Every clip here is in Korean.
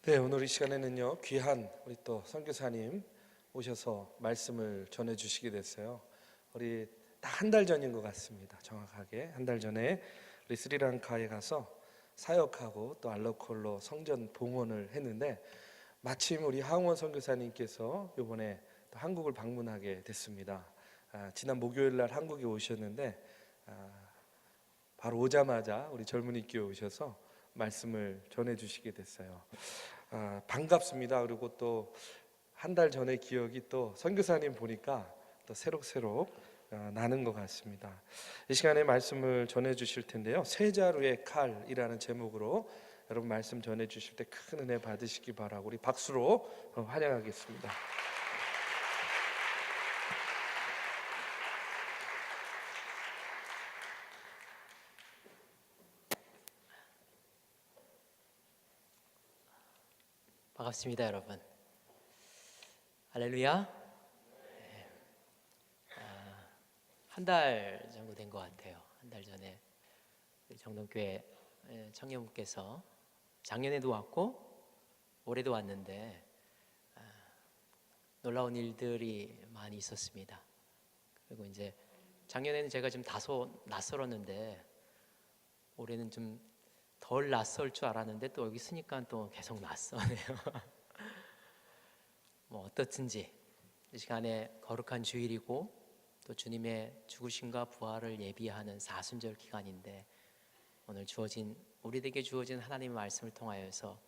네, 오늘 이 시간에는요 귀한 우리 또 선교사님 오셔서 말씀을 전해주시게 됐어요. 우리 딱 한 달 전인 것 같습니다. 정확하게 한 달 전에 우리 스리랑카에 가서 사역하고 또 알로콜로 성전 봉헌을 했는데, 마침 우리 하응원 선교사님께서 이번에 또 한국을 방문하게 됐습니다. 지난 목요일 날 한국에 오셨는데 바로 오자마자 우리 젊은이 교회 오셔서 말씀을 전해주시게 됐어요. 반갑습니다. 그리고 또 한 달 전의 기억이 또 선교사님 보니까 또 새록새록 나는 것 같습니다. 이 시간에 말씀을 전해주실 텐데요, 세 자루의 칼이라는 제목으로 여러분 말씀 전해주실 때 큰 은혜 받으시기 바라고 우리 박수로 환영하겠습니다. 반갑습니다, 여러분. 할렐루야. 한 달 정도 된 것 같아요. 한 달 전에 우리 정동교회 청년분께서 작년에도 왔고 올해도 왔는데 놀라운 일들이 많이 있었습니다. 그리고 이제 작년에는 제가 좀 다소 낯설었는데 올해는 좀 덜 낯설 줄 알았는데 또 여기 있으니까 또 계속 낯서네요. 뭐 어떻든지 이 시간에 거룩한 주일이고 또 주님의 죽으심과 부활을 예비하는 사순절 기간인데, 오늘 우리에게 주어진 하나님의 말씀을 통하여서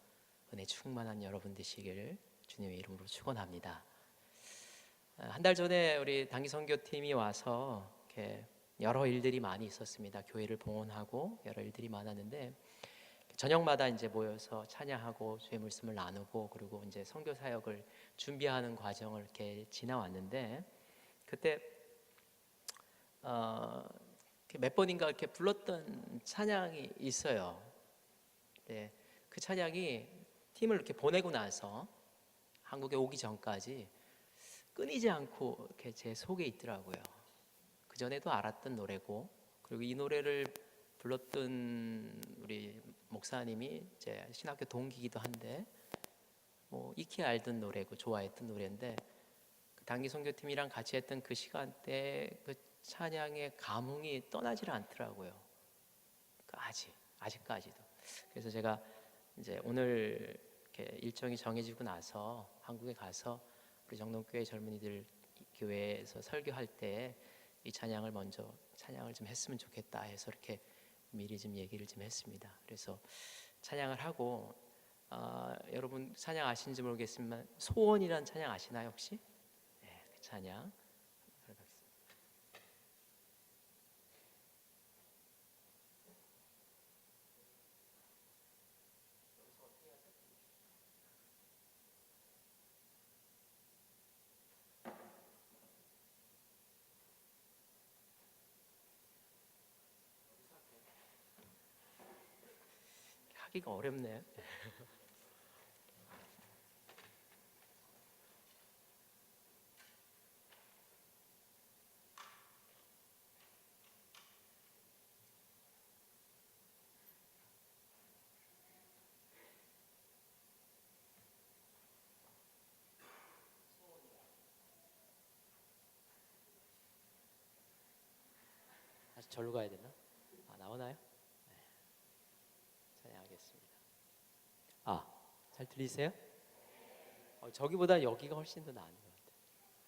은혜 충만한 여러분 되시기를 주님의 이름으로 축원합니다. 한 달 전에 우리 단기 선교팀이 와서 이렇게 여러 일들이 많이 있었습니다. 교회를 봉헌하고 여러 일들이 많았는데, 저녁마다 이제 모여서 찬양하고 주의 말씀을 나누고 그리고 이제 선교 사역을 준비하는 과정을 이렇게 지나왔는데, 그때 몇 번인가 이렇게 불렀던 찬양이 있어요. 네, 그 찬양이 팀을 이렇게 보내고 나서 한국에 오기 전까지 끊이지 않고 이렇게 제 속에 있더라고요. 그 전에도 알았던 노래고, 그리고 이 노래를 불렀던 우리 목사님이 제 신학교 동기이기도 한데 뭐 익히 알던 노래고 좋아했던 노래인데, 그 단기 선교팀이랑 같이 했던 그 시간대 그 찬양의 감흥이 떠나질 않더라고요. 아직까지도. 그래서 제가 이제 오늘 이렇게 일정이 정해지고 나서 한국에 가서 우리 정동교회 젊은이들 교회에서 설교할 때 이 찬양을 먼저 찬양을 좀 했으면 좋겠다 해서 이렇게 미리 좀 얘기를 좀 했습니다. 그래서 찬양을 하고 여러분 찬양 아시는지 모르겠지만 소원이란 찬양 아시나요 혹시? 네, 그 찬양 하기가 어렵네요. 다시 절로 가야 되나? 나오나요? 네. 찬양하겠습니다. 잘 들리세요? 저기보다 여기가 훨씬 더 나은 것 같아요.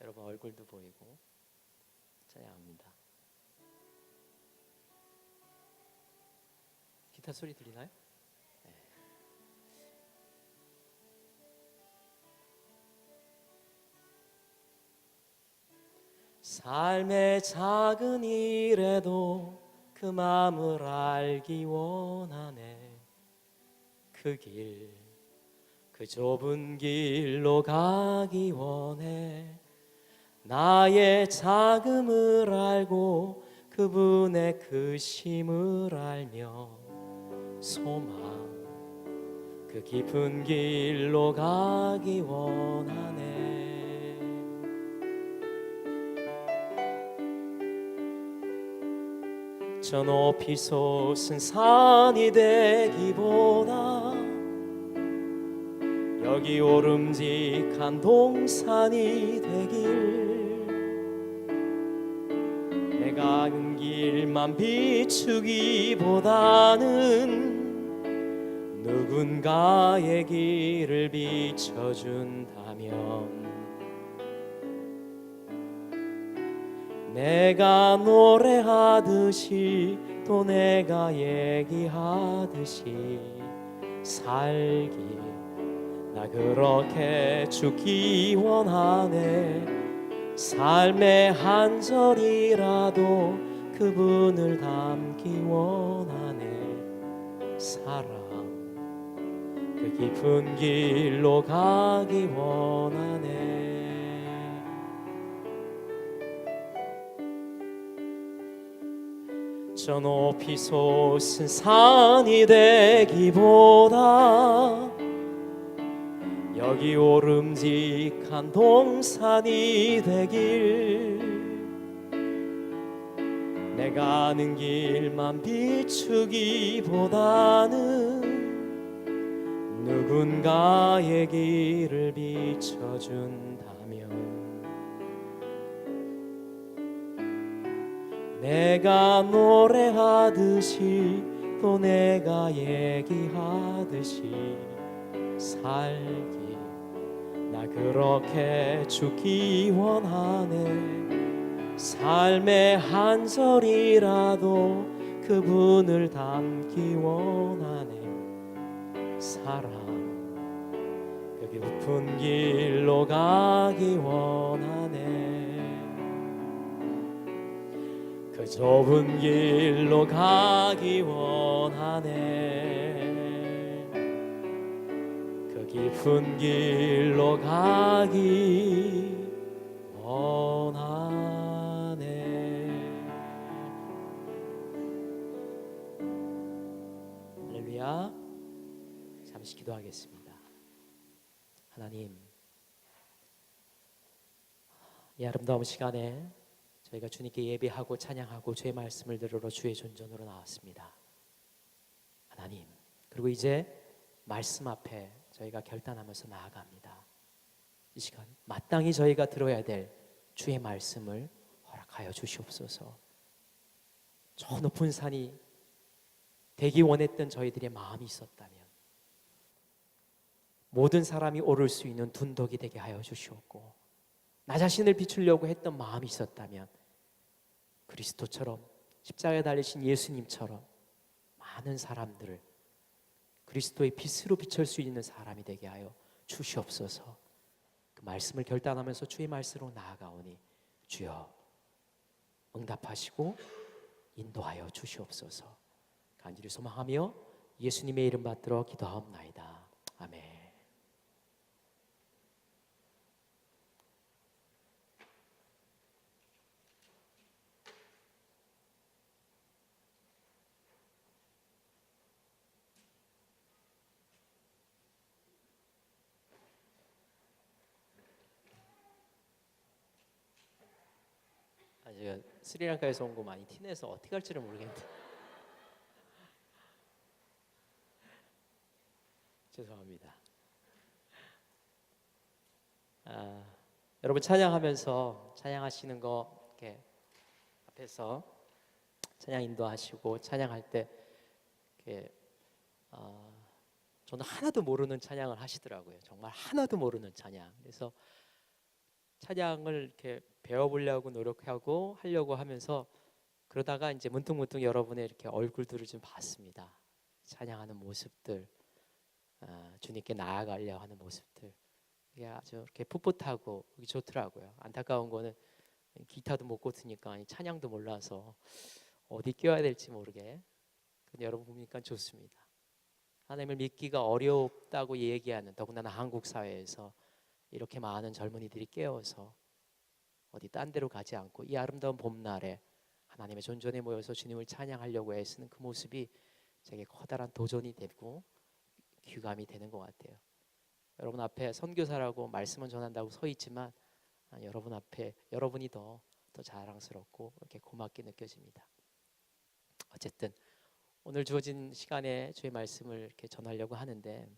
여러분 얼굴도 보이고. 찬양합니다. 기타 소리 들리나요? 네. 삶의 작은 일에도 그 마음을 알기 원하네. 그 길, 그 좁은 길로 가기 원해. 나의 작음을 알고 그분의 크심을 알며 소망, 그 깊은 길로 가기 원하네. 저 높이 솟은 산이 되기보다 여기 오름직한 동산이 되길 내가 아는 길만 비추기보다는 누군가의 길을 비춰준다면 내가 노래하듯이 또 내가 얘기하듯이 살기 나 그렇게 죽기 원하네. 삶의 한 절이라도 그분을 담기 원하네. 사랑 그 깊은 길로 가기 원하네. 저 높이 솟은 산이 되기보다 여기 오름직한 동산이 되길 내가 아는 길만 비추기보다는 누군가의 길을 비춰준다면 내가 노래하듯이 또 내가 얘기하듯이 살기 나 그렇게 죽기 원하네. 삶의 한 절이라도 그분을 담기 원하네. 사랑 그 깊은 길로 가기 원하네. 그 좁은 길로 가기 원하네. 그 깊은 길로 가기 원하네. 할렐루야. 잠시 기도하겠습니다. 하나님, 이 아름다운 시간에 저희가 주님께 예배하고 찬양하고 주의 말씀을 들으러 주의 존전으로 나왔습니다. 하나님, 그리고 이제 말씀 앞에 저희가 결단하면서 나아갑니다. 이 시간 마땅히 저희가 들어야 될 주의 말씀을 허락하여 주시옵소서. 저 높은 산이 되기 원했던 저희들의 마음이 있었다면 모든 사람이 오를 수 있는 둔덕이 되게 하여 주시옵고, 나 자신을 비추려고 했던 마음이 있었다면 그리스도처럼 십자가에 달리신 예수님처럼 많은 사람들을 그리스도의 빛으로 비출 수 있는 사람이 되게 하여 주시옵소서. 그 말씀을 결단하면서 주의 말씀으로 나아가오니 주여 응답하시고 인도하여 주시옵소서. 간절히 소망하며 예수님의 이름 받들어 기도하옵나이다. 아멘. 제가 스리랑카에서 온 거 많이 티내서 어떻게 할지를 모르겠는데 죄송합니다. 여러분 찬양하면서 찬양하시는 거 이렇게 앞에서 찬양 인도하시고 찬양할 때 이렇게 저는 하나도 모르는 찬양을 하시더라고요. 정말 하나도 모르는 찬양. 그래서 찬양을 이렇게 배워보려고 노력하고 하려고 하면서 그러다가 이제 문득문득 여러분의 이렇게 얼굴들을 좀 봤습니다. 찬양하는 모습들, 주님께 나아가려 하는 모습들, 이게 아주 이렇게 풋풋하고 좋더라고요. 안타까운 거는 기타도 못 꽂으니까 찬양도 몰라서 어디 껴야 될지 모르게. 근데 여러분 보니까 좋습니다. 하나님을 믿기가 어렵다고 얘기하는, 더군다나 한국 사회에서 이렇게 많은 젊은이들이 깨어서 어디 딴 데로 가지 않고 이 아름다운 봄날에 하나님의 존전에 모여서 주님을 찬양하려고 애쓰는 그 모습이 제게 커다란 도전이 되고 귀감이 되는 것 같아요. 여러분 앞에 선교사라고 말씀은 전한다고 서 있지만 여러분 앞에 여러분이 더 자랑스럽고 이렇게 고맙게 느껴집니다. 어쨌든 오늘 주어진 시간에 주의 말씀을 이렇게 전하려고 하는데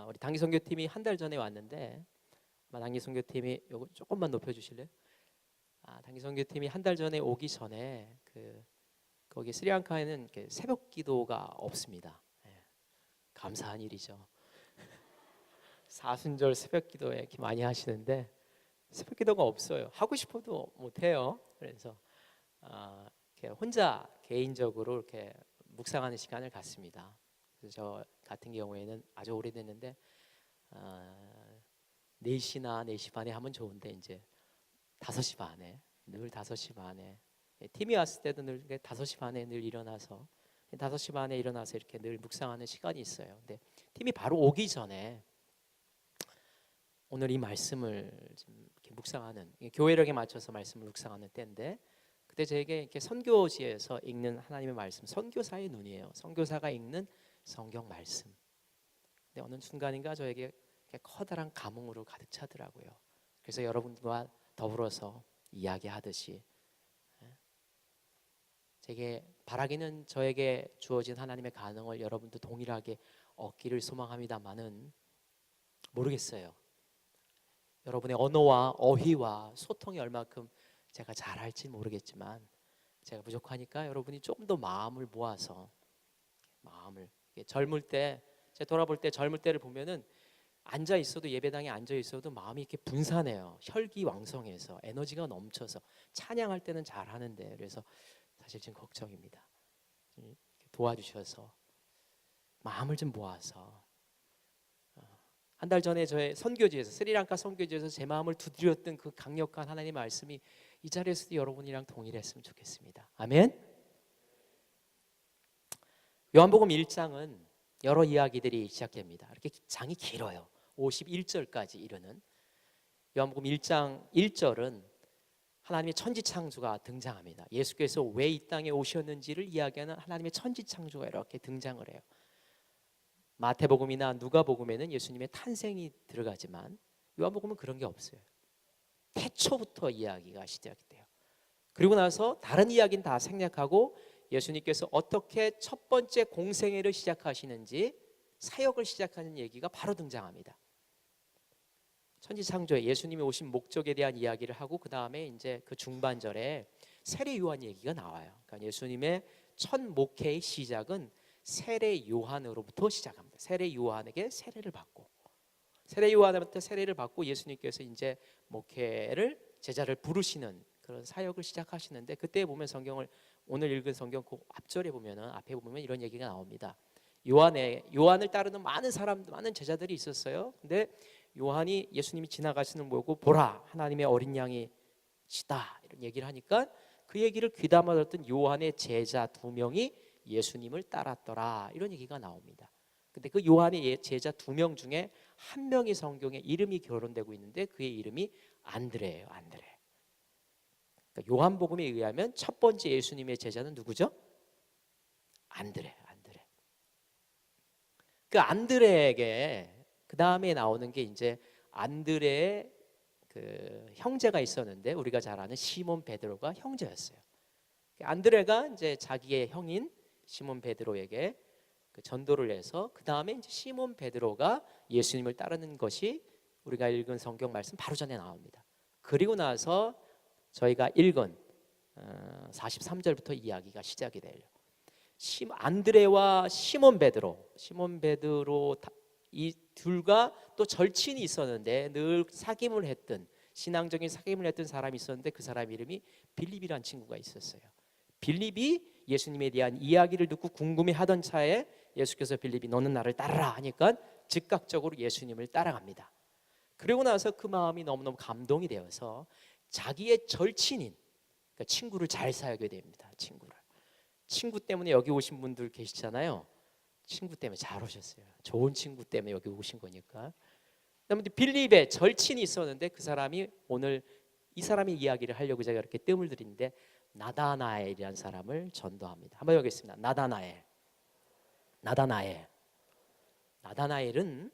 우리 단기 선교팀이 한 달 전에 왔는데, 단기 선교팀이 요거 조금만 높여주실래요? 단기 선교팀이 한 달 전에 오기 전에 거기 스리랑카에는 이렇게 새벽 기도가 없습니다. 예, 감사한 일이죠. 사순절 새벽 기도에 이렇게 많이 하시는데 새벽 기도가 없어요. 하고 싶어도 못 해요. 그래서 이렇게 혼자 개인적으로 이렇게 묵상하는 시간을 갖습니다. 그래서 저 같은 경우에는 아주 오래됐는데 4시나 4시 반에 하면 좋은데 이제 5시 반에, 늘 5시 반에, 팀이 왔을 때도 늘 5시 반에 늘 일어나서 5시 반에 일어나서 이렇게 늘 묵상하는 시간이 있어요. 근데 팀이 바로 오기 전에 오늘 이 말씀을 이렇게 묵상하는, 교회력에 맞춰서 말씀을 묵상하는 때인데, 그때 저에게 이렇게 선교지에서 읽는 하나님의 말씀, 선교사의 눈이에요. 선교사가 읽는 성경 말씀. 근데 어느 순간인가 저에게 커다란 감흥으로 가득 차더라고요. 그래서 여러분과 더불어서 이야기하듯이 제게 바라기는 저에게 주어진 하나님의 가능을 여러분도 동일하게 얻기를 소망합니다만은 모르겠어요. 여러분의 언어와 어휘와 소통이 얼마큼 제가 잘할지 모르겠지만 제가 부족하니까 여러분이 조금 더 마음을 모아서 젊을 때, 제가 돌아볼 때 젊을 때를 보면은 앉아 있어도, 예배당에 앉아 있어도 마음이 이렇게 분산해요. 혈기왕성해서 에너지가 넘쳐서 찬양할 때는 잘 하는데, 그래서 사실 지금 걱정입니다. 도와주셔서 마음을 좀 모아서 한 달 전에 저의 선교지에서, 스리랑카 선교지에서 제 마음을 두드렸던 그 강력한 하나님의 말씀이 이 자리에서도 여러분이랑 동일했으면 좋겠습니다. 아멘. 요한복음 1장은 여러 이야기들이 시작됩니다. 이렇게 장이 길어요. 51절까지 이르는 요한복음 1장 1절은 하나님의 천지창조가 등장합니다. 예수께서 왜 이 땅에 오셨는지를 이야기하는 하나님의 천지창조가 이렇게 등장을 해요. 마태복음이나 누가복음에는 예수님의 탄생이 들어가지만 요한복음은 그런 게 없어요. 태초부터 이야기가 시작이 돼요. 그리고 나서 다른 이야기는 다 생략하고 예수님께서 어떻게 첫 번째 공생애를 시작하시는지, 사역을 시작하는 얘기가 바로 등장합니다. 천지창조에 예수님이 오신 목적에 대한 이야기를 하고, 그 다음에 이제 그 중반절에 세례 요한 얘기가 나와요. 그러니까 예수님의 첫 목회의 시작은 세례 요한으로부터 시작합니다. 세례 요한에게 세례를 받고, 세례 요한한테 세례를 받고 예수님께서 이제 목회를, 제자를 부르시는 그런 사역을 시작하시는데, 그때 보면 성경을, 오늘 읽은 성경 그 앞절에 보면은, 앞에 보면 이런 얘기가 나옵니다. 요한을 따르는 많은 사람, 많은 제자들이 있었어요. 근데 요한이 예수님이 지나가시는 걸 보고 보라, 하나님의 어린 양이시다, 이런 얘기를 하니까 그 얘기를 귀담아 들었던 요한의 제자 2명이 예수님을 따랐더라, 이런 얘기가 나옵니다. 근데 그 요한의 제자 2명 중에 한 명이 성경에 이름이 거론되고 있는데 그의 이름이 안드레예요. 안드레. 그러니까 요한복음에 의하면 첫 번째 예수님의 제자는 누구죠? 안드레. 그 안드레에게 그 다음에 나오는 게 이제 안드레의 그 형제가 있었는데, 우리가 잘 아는 시몬 베드로가 형제였어요. 안드레가 이제 자기의 형인 시몬 베드로에게 그 전도를 해서 그 다음에 이제 시몬 베드로가 예수님을 따르는 것이 우리가 읽은 성경 말씀 바로 전에 나옵니다. 그리고 나서 저희가 읽은 43절부터 이야기가 시작이 돼요. 안드레와 시몬 베드로 이 둘과 또 절친이 있었는데, 늘 사귐을 했던, 신앙적인 사귐을 했던 사람이 있었는데, 그 사람 이름이 빌립이라는 친구가 있었어요. 빌립이 예수님에 대한 이야기를 듣고 궁금해하던 차에 예수께서 빌립이 너는 나를 따르라 하니까 즉각적으로 예수님을 따라갑니다. 그리고 나서 그 마음이 너무너무 감동이 되어서 자기의 절친인, 그러니까 친구를 잘 사귀게 됩니다. 친구 때문에 여기 오신 분들 계시잖아요. 친구 때문에 잘 오셨어요. 좋은 친구 때문에 여기 오신 거니까. 그다음에 빌립의 절친이 있었는데, 그 사람이 오늘 이 사람의 이야기를 하려고 제가 이렇게 뜸을 들이는데, 나다나엘이라는 사람을 전도합니다. 한번 여기겠습니다. 나다나엘은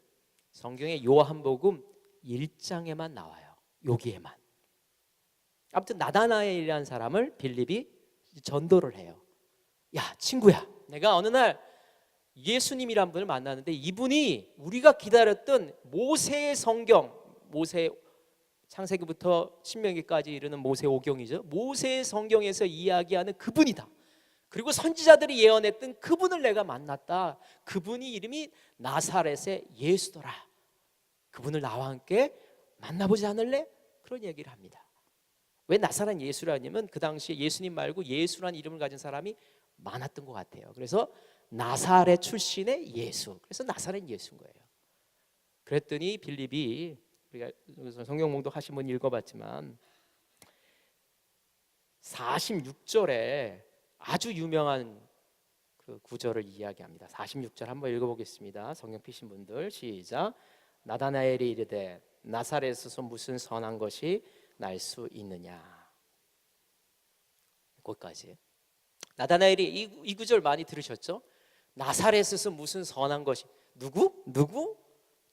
성경의 요한복음 1장에만 나와요. 여기에만. 아무튼 나다나엘이라는 사람을 빌립이 전도를 해요. 야, 친구야, 내가 어느 날 예수님이란 분을 만났는데 이분이 우리가 기다렸던 모세의 성경, 모세 창세기부터 신명기까지 이르는 모세 오경이죠. 모세의 성경에서 이야기하는 그분이다. 그리고 선지자들이 예언했던 그분을 내가 만났다. 그분이 이름이 나사렛의 예수더라. 그분을 나와 함께 만나보지 않을래? 그런 얘기를 합니다. 왜 나사렛 예수라냐면 그 당시에 예수님 말고 예수라는 이름을 가진 사람이 많았던 것 같아요. 그래서 나사렛 출신의 예수, 그래서 나사렛 예수인 거예요. 그랬더니 빌립이, 우리가 성경 봉독하신 분 읽어봤지만 46절에 아주 유명한 그 구절을 이야기합니다. 46절 한번 읽어보겠습니다. 성경 피신 분들 시작. 나다나엘이 이르되 나사렛에서 무슨 선한 것이 날 수 있느냐. 거기까지. 나다나엘이 이 구절 많이 들으셨죠? 나사렛에서 무슨 선한 것이, 누구?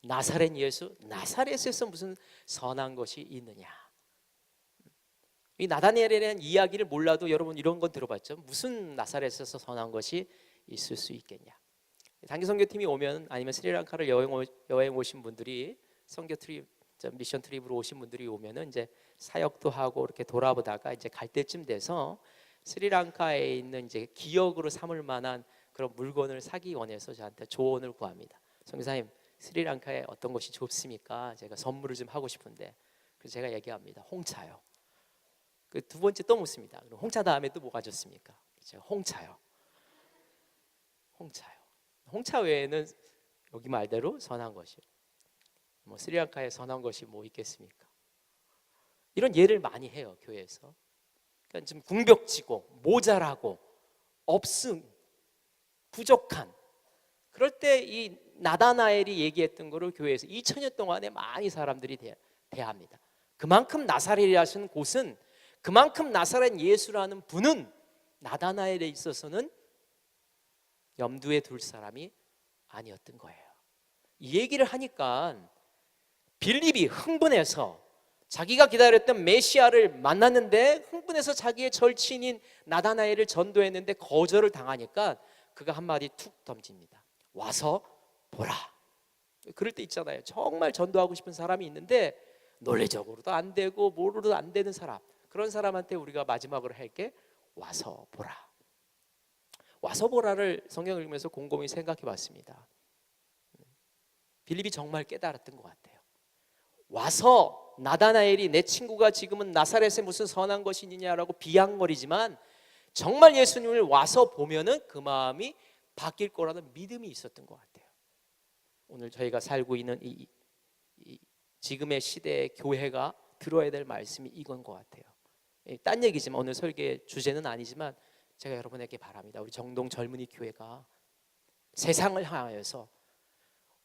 나사렛 예수. 나사렛에서 무슨 선한 것이 있느냐. 이 나다나엘에 대한 이야기를 몰라도 여러분 이런 건 들어봤죠? 무슨 나사렛에서 선한 것이 있을 수 있겠냐. 단기 선교팀이 오면, 아니면 스리랑카를 여행 오신 분들이, 선교 트립, 미션 트립으로 오신 분들이 오면은 이제 사역도 하고 이렇게 돌아보다가 이제 갈 때쯤 돼서 스리랑카에 있는 이제 기억으로 삼을 만한 그런 물건을 사기 원해서 저한테 조언을 구합니다. 선교사님, 스리랑카에 어떤 것이 좋습니까? 제가 선물을 좀 하고 싶은데. 그래서 제가 얘기합니다. 홍차요. 그 두 번째 또 묻습니다. 그럼 홍차 다음에 또 뭐가 좋습니까? 제가 홍차요. 홍차 외에는 여기 말대로 선한 것이, 뭐 스리랑카에 선한 것이 뭐 있겠습니까? 이런 예를 많이 해요, 교회에서. 그러니까 좀 궁벽지고 모자라고 없음, 부족한, 그럴 때 이 나다나엘이 얘기했던 거를 교회에서 2000년 동안에 많이 사람들이 대합니다. 그만큼 나사렛이라는 곳은, 그만큼 나사렛 예수라는 분은 나다나엘에 있어서는 염두에 둘 사람이 아니었던 거예요. 이 얘기를 하니까 빌립이 흥분해서, 자기가 기다렸던 메시아를 만났는데 흥분해서 자기의 절친인 나다나엘을 전도했는데 거절을 당하니까 그가 한마디 툭 던집니다. 와서 보라. 그럴 때 있잖아요. 정말 전도하고 싶은 사람이 있는데 논리적으로도 안 되고 뭐로도 안 되는 사람, 그런 사람한테 우리가 마지막으로 할 게 와서 보라. 와서 보라를 성경을 읽으면서 곰곰이 생각해 봤습니다. 빌립이 정말 깨달았던 것 같아요. 와서 나다나엘이 내 친구가 지금은 나사렛에 무슨 선한 것이 있느냐라고 비양거리지만 정말 예수님을 와서 보면은 그 마음이 바뀔 거라는 믿음이 있었던 것 같아요. 오늘 저희가 살고 있는 이 지금의 시대의 교회가 들어야 될 말씀이 이건 것 같아요. 딴 얘기지만 오늘 설계 주제는 아니지만 제가 여러분에게 바랍니다. 우리 정동 젊은이 교회가 세상을 향하여서,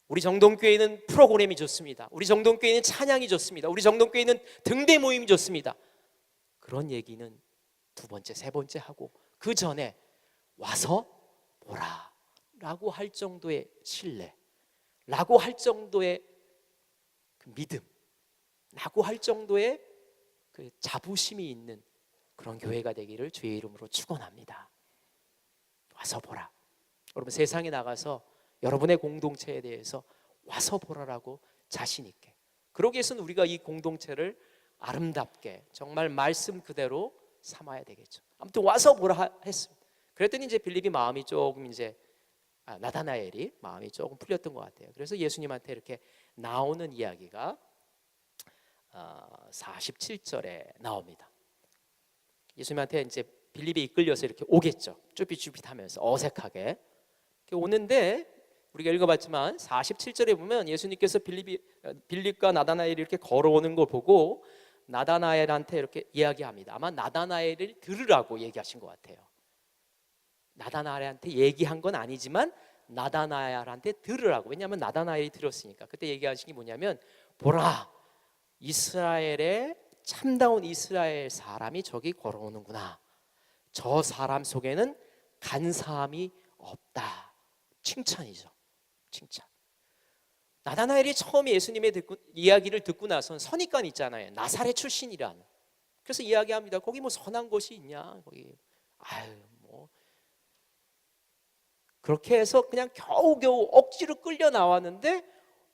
우리 정동교회는 프로그램이 좋습니다. 우리 정동교회는 찬양이 좋습니다. 우리 정동교회는 등대 모임이 좋습니다. 그런 얘기는 두 번째, 세 번째 하고 그 전에 와서 보라 라고 할 정도의 신뢰, 라고 할 정도의 그 믿음, 라고 할 정도의 그 자부심이 있는 그런 교회가 되기를 주의 이름으로 축원합니다. 와서 보라. 여러분, 세상에 나가서 여러분의 공동체에 대해서 와서 보라라고 자신 있게, 그러기 위해서는 우리가 이 공동체를 아름답게 정말 말씀 그대로 삼아야 되겠죠. 아무튼 와서 보라 했습니다. 그랬더니 이제 빌립이 마음이 조금 이제 나다나엘이 마음이 조금 풀렸던 것 같아요. 그래서 예수님한테 이렇게 나오는 이야기가 47절에 나옵니다. 예수님한테 이제 빌립이 이끌려서 이렇게 오겠죠. 쭈삣쭈삣하면서 어색하게 오는데, 우리가 읽어봤지만 47절에 보면 예수님께서 빌립과 나다나엘이 이렇게 걸어오는 걸 보고 나다나엘한테 이렇게 이야기합니다. 아마 나다나엘을 들으라고 얘기하신 것 같아요. 나다나엘한테 얘기한 건 아니지만 나다나엘한테 들으라고. 왜냐하면 나다나엘이 들었으니까. 그때 얘기하신 게 뭐냐면, 보라, 이스라엘의 참다운 이스라엘 사람이 저기 걸어오는구나. 저 사람 속에는 간사함이 없다. 칭찬이죠. 칭찬. 나다나엘이 처음에 예수님의 이야기를 듣고 나선 선입관 있잖아요. 나사렛 출신이란. 그래서 이야기합니다. 거기 뭐 선한 곳이 있냐? 거기 뭐 그렇게 해서 그냥 겨우겨우 억지로 끌려 나왔는데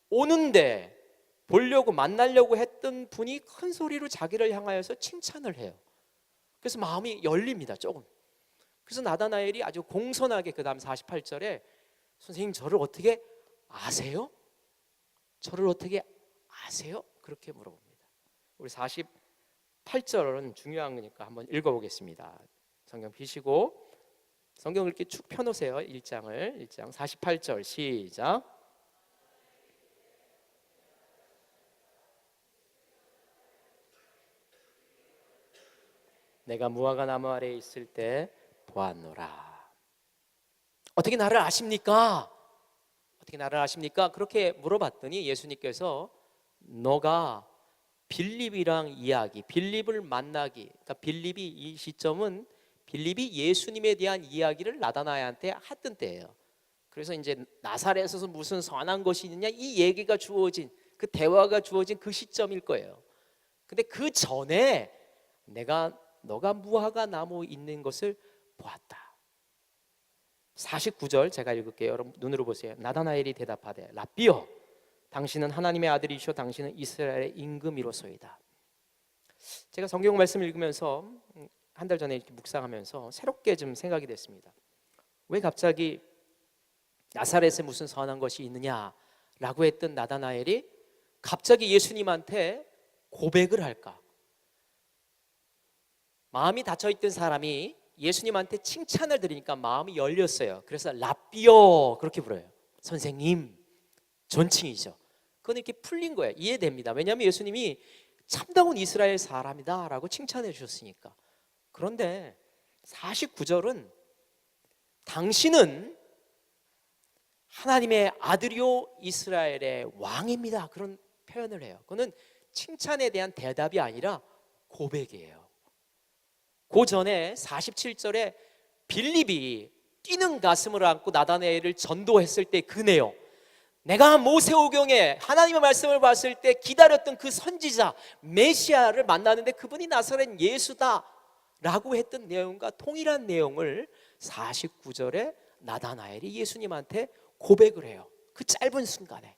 오는데 보려고 만나려고 했던 분이 큰 소리로 자기를 향하여서 칭찬을 해요. 그래서 마음이 열립니다. 조금. 그래서 나다나엘이 아주 공손하게 그 다음 48절에 선생님 저를 어떻게 아세요? 저를 어떻게 아세요? 그렇게 물어봅니다. 우리 48절은 중요한 거니까 한번 읽어보겠습니다. 성경 펴시고 성경을 이렇게 쭉 펴놓으세요. 1장 48절 시작. 내가 무화과 나무 아래에 있을 때 보았노라. 어떻게 나를 아십니까? 어떻게 나를 아십니까? 그렇게 물어봤더니 예수님께서 너가 빌립이랑 이야기, 빌립을 만나기, 그러니까 빌립이 이 시점은 빌립이 예수님에 대한 이야기를 나다나엘한테 했던 때예요. 그래서 이제 나사렛에서 무슨 선한 것이 있느냐 이 얘기가 주어진 그 대화가 주어진 그 시점일 거예요. 근데 그 전에 너가 무화과 나무 있는 것을 보았다. 49절 제가 읽을게요. 여러분 눈으로 보세요. 나다나엘이 대답하되 랍비여 당신은 하나님의 아들이시오 당신은 이스라엘의 임금이로소이다. 제가 성경 말씀을 읽으면서 한 달 전에 이렇게 묵상하면서 새롭게 좀 생각이 됐습니다. 왜 갑자기 나사렛에 무슨 선한 것이 있느냐라고 했던 나다나엘이 갑자기 예수님한테 고백을 할까? 마음이 닫혀있던 사람이 예수님한테 칭찬을 드리니까 마음이 열렸어요. 그래서 랍비요 그렇게 불러요. 선생님, 존칭이죠. 그건 이렇게 풀린 거예요. 이해됩니다. 왜냐하면 예수님이 참다운 이스라엘 사람이다 라고 칭찬해 주셨으니까. 그런데 49절은 당신은 하나님의 아들이요 이스라엘의 왕입니다 그런 표현을 해요. 그거는 칭찬에 대한 대답이 아니라 고백이에요. 그 전에 47절에 빌립이 뛰는 가슴을 안고 나다나엘을 전도했을 때 그 내용, 내가 모세오경에 하나님의 말씀을 봤을 때 기다렸던 그 선지자 메시아를 만나는데 그분이 나사렛 예수다 라고 했던 내용과 동일한 내용을 49절에 나다나엘이 예수님한테 고백을 해요. 그 짧은 순간에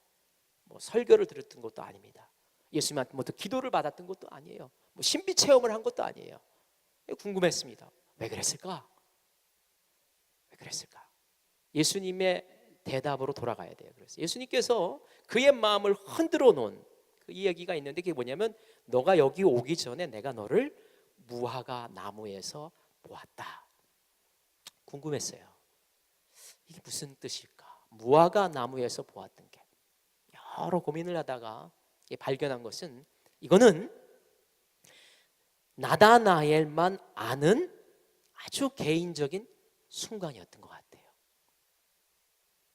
뭐 설교를 들었던 것도 아닙니다. 예수님한테 뭐 기도를 받았던 것도 아니에요. 뭐 신비 체험을 한 것도 아니에요. 궁금했습니다. 왜 그랬을까? 왜 그랬을까? 예수님의 대답으로 돌아가야 돼요. 그래서 예수님께서 그의 마음을 흔들어 놓은 그 이야기가 있는데 그게 뭐냐면 너가 여기 오기 전에 내가 너를 무화과 나무에서 보았다. 궁금했어요. 이게 무슨 뜻일까? 무화과 나무에서 보았던 게 여러 고민을 하다가 발견한 것은 이거는 나다나엘만 아는 아주 개인적인 순간이었던 것 같아요.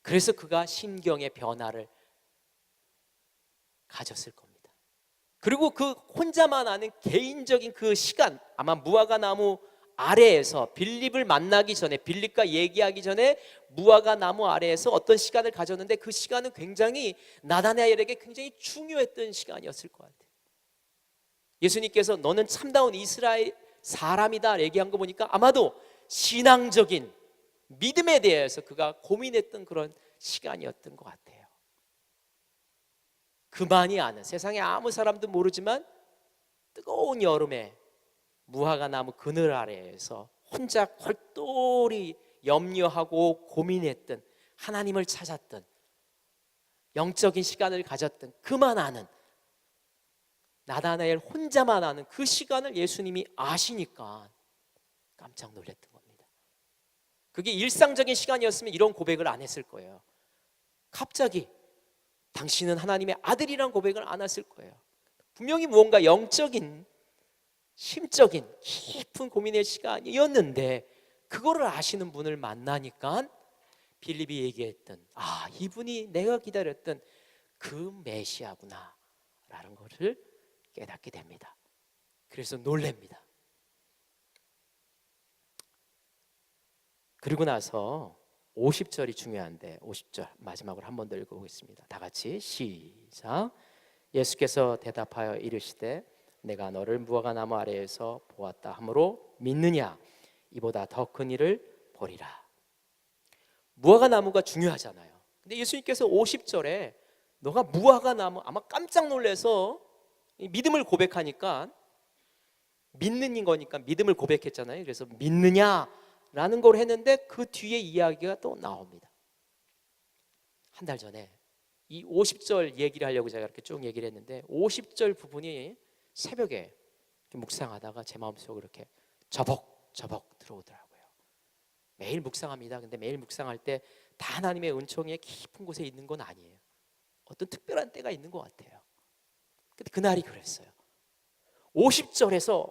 그래서 그가 심경의 변화를 가졌을 겁니다. 그리고 그 혼자만 아는 개인적인 그 시간, 아마 무화과 나무 아래에서 빌립을 만나기 전에, 빌립과 얘기하기 전에 무화과 나무 아래에서 어떤 시간을 가졌는데 그 시간은 굉장히 나다나엘에게 굉장히 중요했던 시간이었을 것 같아요. 예수님께서 너는 참다운 이스라엘 사람이다 얘기한 거 보니까 아마도 신앙적인 믿음에 대해서 그가 고민했던 그런 시간이었던 것 같아요. 그만이 아는, 세상에 아무 사람도 모르지만 뜨거운 여름에 무화과 나무 그늘 아래에서 혼자 헐똘히 염려하고 고민했던, 하나님을 찾았던, 영적인 시간을 가졌던 그만 아는, 나다나엘 혼자만 아는 그 시간을 예수님이 아시니까 깜짝 놀랐던 겁니다. 그게 일상적인 시간이었으면 이런 고백을 안 했을 거예요. 갑자기 당신은 하나님의 아들이란 고백을 안 했을 거예요. 분명히 무언가 영적인, 심적인 깊은 고민의 시간이었는데 그거를 아시는 분을 만나니까 빌립이 얘기했던 이분이 내가 기다렸던 그 메시아구나 라는 것을 깨닫게 됩니다. 그래서 놀랍니다. 그리고 나서 50절이 중요한데 50절 마지막으로 한 번 더 읽어보겠습니다. 다 같이 시작. 예수께서 대답하여 이르시되 내가 너를 무화과 나무 아래에서 보았다 하므로 믿느냐? 이보다 더 큰 일을 보리라. 무화과 나무가 중요하잖아요. 근데 예수님께서 50절에 너가 무화과 나무, 아마 깜짝 놀라서 믿음을 고백하니까, 믿는 거니까 믿음을 고백했잖아요. 그래서 믿느냐라는 걸 했는데 그 뒤에 이야기가 또 나옵니다. 한 달 전에 이 50절 얘기를 하려고 제가 이렇게 쭉 얘기를 했는데 50절 부분이 새벽에 묵상하다가 제 마음속으로 이렇게 저벅저벅 들어오더라고요. 매일 묵상합니다. 근데 매일 묵상할 때 다 하나님의 은총의 깊은 곳에 있는 건 아니에요. 어떤 특별한 때가 있는 것 같아요. 근데 그날이 그랬어요. 50절에서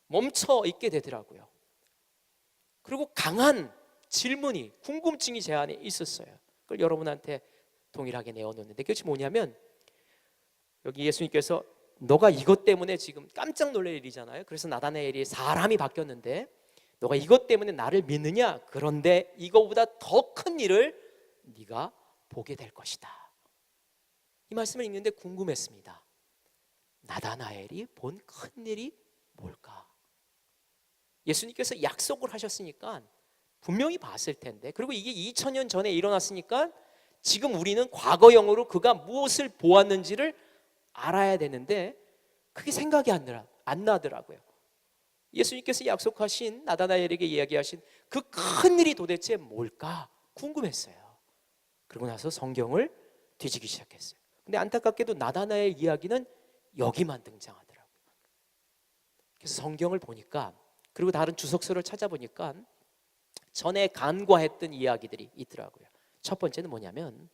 멈춰 있게 되더라고요. 그리고 강한 질문이, 궁금증이 제 안에 있었어요. 그걸 여러분한테 동일하게 내어놓는데 그것이 뭐냐면, 여기 예수님께서 너가 이것 때문에 지금 깜짝 놀랄 일이잖아요. 그래서 나다나엘이 사람이 바뀌었는데 너가 이것 때문에 나를 믿느냐? 그런데 이거보다 더 큰 일을 네가 보게 될 것이다. 이 말씀을 읽는데 궁금했습니다. 나다나엘이 본 큰 일이 뭘까? 예수님께서 약속을 하셨으니까 분명히 봤을 텐데, 그리고 이게 2000년 전에 일어났으니까 지금 우리는 과거형으로 그가 무엇을 보았는지를 알아야 되는데 그게 생각이 안 나더라고요. 예수님께서 약속하신, 나다나엘에게 이야기하신 그 큰 일이 도대체 뭘까 궁금했어요. 그러고 나서 성경을 뒤지기 시작했어요. 근데 안타깝게도 나다나엘 이야기는 여기만 등장하더라고요. 그래서 성경을 보니까, 그리고 다른 주석서를 찾아보니까 전에 간과했던 이야기들이 있더라고요. 첫 번째는 뭐냐면,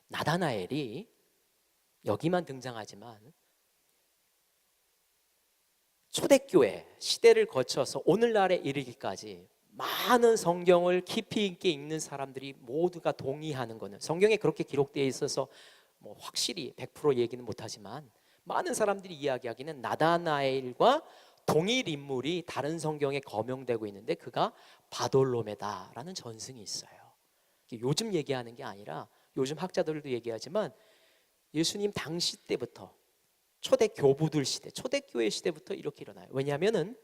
나다나엘이 여기만 등장하지만 초대교회 시대를 거쳐서 오늘날에 이르기까지 많은 성경을 깊이 있게 읽는 사람들이 모두가 동의하는 것은, 성경에 그렇게 기록되어 있어서 뭐 확실히 100% 얘기는 못하지만 많은 사람들이 이야기하기는 나다나엘과 동일 인물이 다른 성경에 거명되고 있는데 그가 바돌로메다라는 전승이 있어요. 요즘 얘기하는 게 아니라 요즘 학자들도 얘기하지만 예수님 당시 때부터, 초대 교부들 시대, 초대교회 시대부터 이렇게 일어나요. 왜냐하면은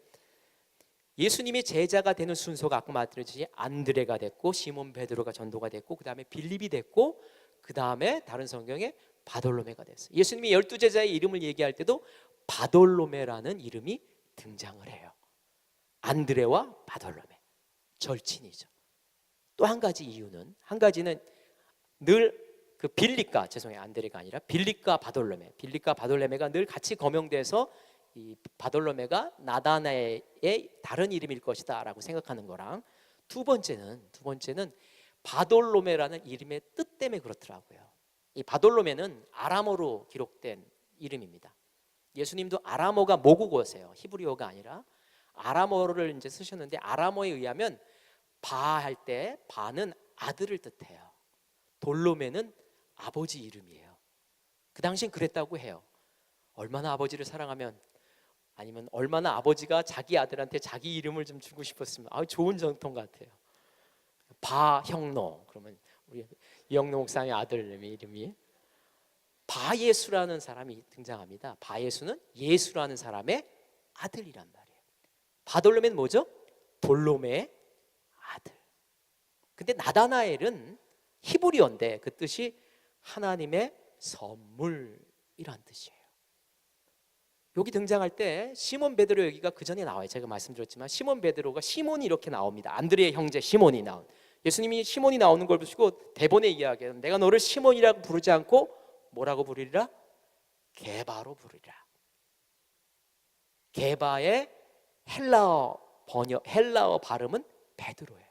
예수님의 제자가 되는 순서가 아까 말씀드렸듯이 안드레가 됐고, 시몬 베드로가 전도가 됐고, 그 다음에 빌립이 됐고, 그 다음에 다른 성경에 바돌로메가 됐어요. 예수님이 12제자의 이름을 얘기할 때도 바돌로메라는 이름이 등장을 해요. 안드레와 바돌로메, 절친이죠. 또 한 가지 이유는, 한 가지는 늘 그 빌립과, 죄송해요, 안드레가 아니라 빌립과 바돌로메, 빌립과 바돌로메가 늘 같이 거명돼서 이 바돌로메가 나다나엘의 다른 이름일 것이다 라고 생각하는 거랑, 두 번째는 바돌로메라는 이름의 뜻 때문에 그렇더라고요. 이 바돌로메는 아람어로 기록된 이름입니다. 예수님도 아람어가 모국어세요. 히브리어가 아니라 아람어를 이제 쓰셨는데, 아람어에 의하면 바 할 때 바는 아들을 뜻해요. 돌로메는 아버지 이름이에요. 그 당시엔 그랬다고 해요. 얼마나 아버지를 사랑하면, 아니면 얼마나 아버지가 자기 아들한테 자기 이름을 좀 주고 싶었으면, 좋은 전통 같아요. 바형노, 그러면 우리 이영노 목사의 아들 이름이 바예수라는 사람이 등장합니다. 바예수는 예수라는 사람의 아들이란 말이에요. 바돌로메는 뭐죠? 돌로메의 아들. 근데 나다나엘은 히브리어인데 그 뜻이 하나님의 선물이란 뜻이에요. 여기 등장할 때 시몬 베드로 여기가 그 전에 나와요. 제가 말씀드렸지만 시몬 베드로가 시몬이 이렇게 나옵니다. 안드레의 형제 시몬이 나온, 예수님이 시몬이 나오는 걸 보시고 대본에 이야기해요. 내가 너를 시몬이라고 부르지 않고 뭐라고 부르리라? 게바로 부르리라. 게바의 헬라어 발음은 베드로예요.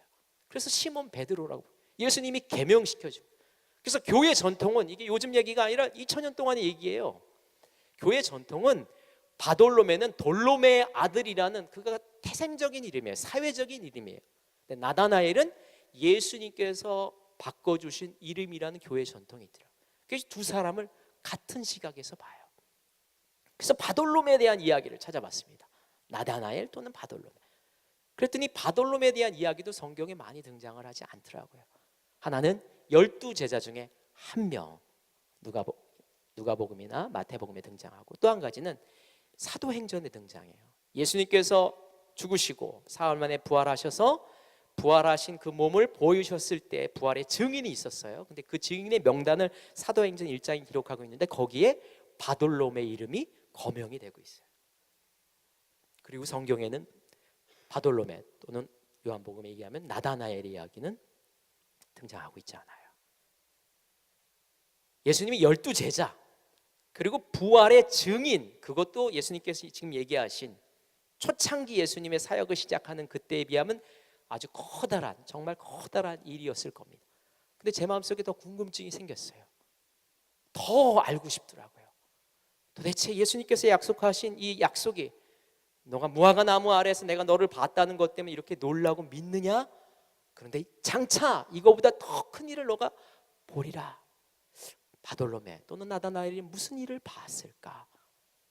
그래서 시몬 베드로라고 예수님이 계명시켜주고, 그래서 교회 전통은, 이게 요즘 얘기가 아니라 2000년 동안의 얘기예요. 교회 전통은 바돌로메는 돌로메의 아들이라는 그가 태생적인 이름이에요. 사회적인 이름이에요. 근데 나다나엘은 예수님께서 바꿔주신 이름이라는 교회 전통이 있더라고요. 그래서 두 사람을 같은 시각에서 봐요. 그래서 바돌로메에 대한 이야기를 찾아봤습니다. 나다나엘 또는 바돌로메. 그랬더니 바돌로메에 대한 이야기도 성경에 많이 등장을 하지 않더라고요. 하나는 12제자 중에 한 명, 누가복음이나 마태복음에 등장하고, 또 한 가지는 사도행전에 등장해요. 예수님께서 죽으시고 사흘 만에 부활하셔서 부활하신 그 몸을 보여주셨을 때 부활의 증인이 있었어요. 근데 그 증인의 명단을 사도행전 1장에 기록하고 있는데 거기에 바돌롬의 이름이 거명이 되고 있어요. 그리고 성경에는 바돌로메 또는 요한복음에 얘기하면 나다나엘의 이야기는 등장하고 있지 않아요. 예수님이 12제자 그리고 부활의 증인, 그것도 예수님께서 지금 얘기하신 초창기 예수님의 사역을 시작하는 그때에 비하면 아주 커다란, 정말 커다란 일이었을 겁니다. 근데 제 마음속에 더 궁금증이 생겼어요. 더 알고 싶더라고요. 도대체 예수님께서 약속하신 이 약속이 너가 무화과 나무 아래에서 내가 너를 봤다는 것 때문에 이렇게 놀라고 믿느냐? 그런데 장차 이거보다 더 큰 일을 너가 보리라. 바돌로메 또는 나다나엘이 무슨 일을 봤을까?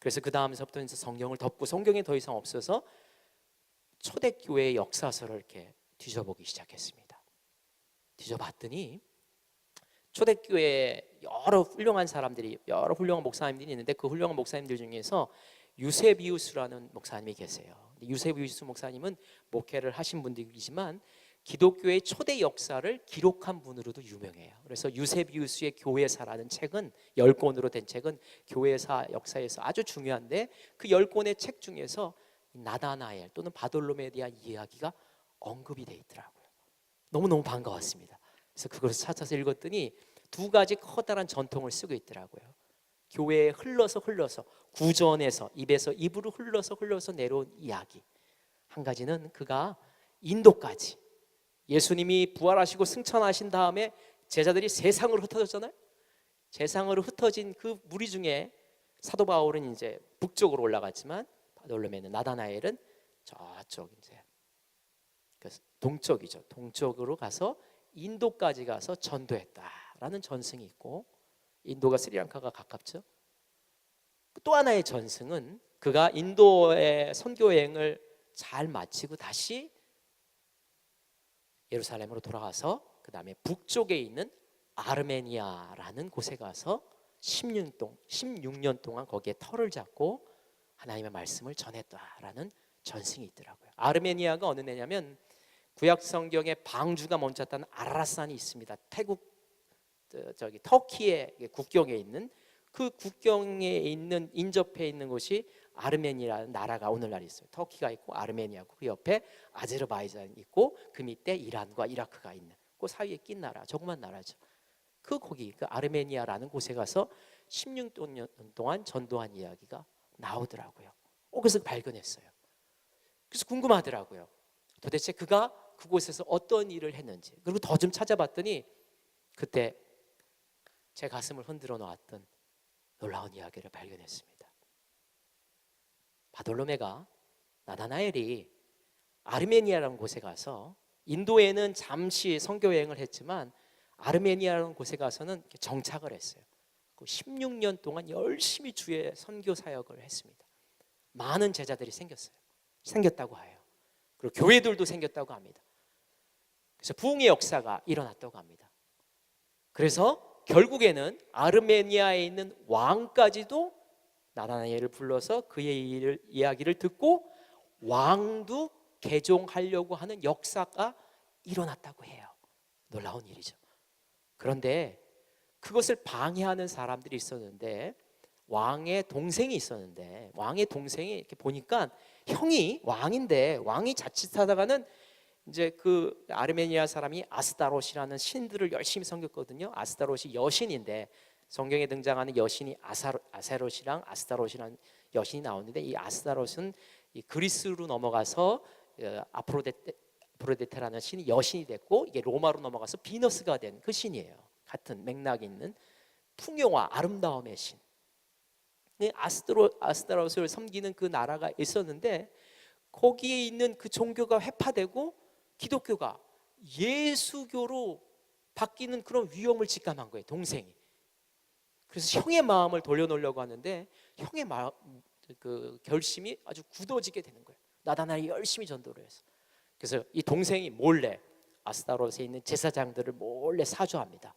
그래서 그 다음서부터 이제 성경을 덮고 성경에 더 이상 없어서 초대교회의 역사서를 이렇게 뒤져보기 시작했습니다. 뒤져봤더니 초대교회에 여러 훌륭한 사람들이, 여러 훌륭한 목사님들이 있는데 그 훌륭한 목사님들 중에서 유세비우스라는 목사님이 계세요. 유세비우스 목사님은 목회를 하신 분들이지만 기독교의 초대 역사를 기록한 분으로도 유명해요. 그래서 유세비우스의 교회사라는 책은 10권으로 된 책은 교회사 역사에서 아주 중요한데 그 10권의 책 중에서 나다나엘 또는 바돌로메에 대한 이야기가 언급이 돼 있더라고요. 너무너무 반가웠습니다. 그래서 그걸 찾아서 읽었더니 두 가지 커다란 전통을 쓰고 있더라고요. 교회에 흘러서 구전에서 입에서 입으로 흘러서 내려온 이야기. 한 가지는 그가 인도까지 예수님이 부활하시고 승천하신 다음에 제자들이 세상으로 흩어졌잖아요. 세상으로 흩어진 그 무리 중에 사도 바울은 이제 북쪽으로 올라갔지만 바돌로메는 나다나엘은 저쪽 이제 동쪽이죠. 동쪽으로 가서 인도까지 가서 전도했다라는 전승이 있고, 인도가 스리랑카가 가깝죠. 또 하나의 전승은 그가 인도의 선교 여행을 잘 마치고 다시 예루살렘으로 돌아가서 그 다음에 북쪽에 있는 아르메니아라는 곳에 가서 16년 동안 거기에 터를 잡고 하나님의 말씀을 전했다라는 전승이 있더라고요. 아르메니아가 어느 데냐면 구약 성경에 방주가 멈췄다는 아라라산이 있습니다. 태국 터키의 국경에 있는 그 국경에 있는 인접해 있는 곳이 아르메니아라는 나라가 오늘날 있어요. 터키가 있고 아르메니아고 그 옆에 아제르바이잔이 있고 그 밑에 이란과 이라크가 있는 그 사이에 낀 나라, 조그만 나라죠. 그 아르메니아라는 곳에 가서 16년 동안 전도한 이야기가 나오더라고요. 그래서 발견했어요. 그래서 궁금하더라고요. 도대체 그가 그곳에서 어떤 일을 했는지. 그리고 더 좀 찾아봤더니 그때 제 가슴을 흔들어 놓았던 놀라운 이야기를 발견했습니다. 바돌로메가 나다나엘이 아르메니아라는 곳에 가서 인도에는 잠시 선교 여행을 했지만 아르메니아라는 곳에 가서는 정착을 했어요. 16년 동안 열심히 주의 선교 사역을 했습니다. 많은 제자들이 생겼다고 해요. 그리고 교회들도 생겼다고 합니다. 그래서 부흥의 역사가 일어났다고 합니다. 그래서 결국에는 아르메니아에 있는 왕까지도 나다나엘을 불러서 그의 이야기를 듣고 왕도 개종하려고 하는 역사가 일어났다고 해요. 놀라운 일이죠. 그런데 그것을 방해하는 사람들이 있었는데 왕의 동생이 있었는데 왕의 동생이 이렇게 보니까 형이 왕인데 왕이 자칫하다가는 이제 그 아르메니아 사람이 아스타롯이라는 신들을 열심히 섬겼거든요. 아스타롯이 여신인데 성경에 등장하는 여신이 아세롯이랑 아스타롯이라는 여신이 나오는데 이 아스타롯은 이 그리스로 넘어가서 아프로데테라는 신이 여신이 됐고 이게 로마로 넘어가서 비너스가 된 그 신이에요. 같은 맥락이 있는 풍요와 아름다움의 신. 아스타롯을 섬기는 그 나라가 있었는데 거기에 있는 그 종교가 회파되고 기독교가 예수교로 바뀌는 그런 위험을 직감한 거예요. 동생이. 그래서 형의 마음을 돌려놓으려고 하는데 형의 그 결심이 아주 굳어지게 되는 거예요. 나다나엘이 열심히 전도를 해서. 그래서 이 동생이 몰래 아스타롯에 있는 제사장들을 몰래 사주합니다.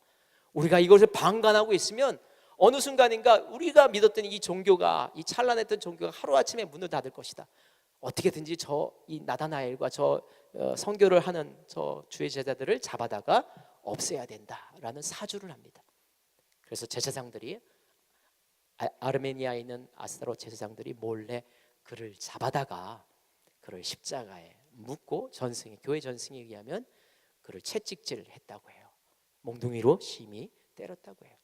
우리가 이것을 방관하고 있으면 어느 순간인가 우리가 믿었던 이 종교가, 이 찬란했던 종교가 하루아침에 문을 닫을 것이다. 어떻게든지 이 나다나엘과 선교를 하는 저 주의 제자들을 잡아다가 없애야 된다라는 사주를 합니다. 그래서 제사장들이 아르메니아에 있는 아스타롯 제사장들이 몰래 그를 잡아다가 그를 십자가에 묻고 교회 전승에 의하면 그를 채찍질을 했다고 해요. 몽둥이로 심히 때렸다고 해요.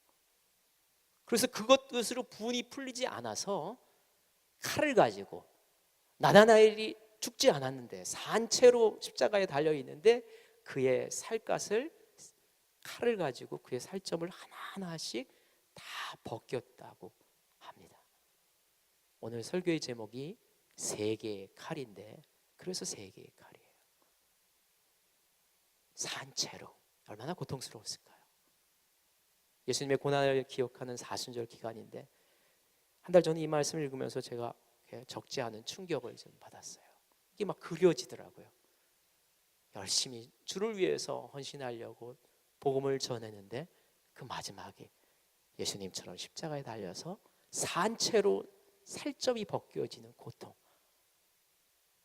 그래서 그것으로 분이 풀리지 않아서 칼을 가지고 나다나엘이 죽지 않았는데 산채로 십자가에 달려 있는데 그의 살갗을 칼을 가지고 그의 살점을 하나하나씩 다 벗겼다고 합니다. 오늘 설교의 제목이 세 개의 칼인데 그래서 세 개의 칼이에요. 산채로 얼마나 고통스러웠을까요? 예수님의 고난을 기억하는 사순절 기간인데 한 달 전에 이 말씀을 읽으면서 제가 적지 않은 충격을 좀 받았어요. 이게 막 그려지더라고요. 열심히 주를 위해서 헌신하려고 복음을 전했는데 그 마지막에 예수님처럼 십자가에 달려서 산채로 살점이 벗겨지는 고통,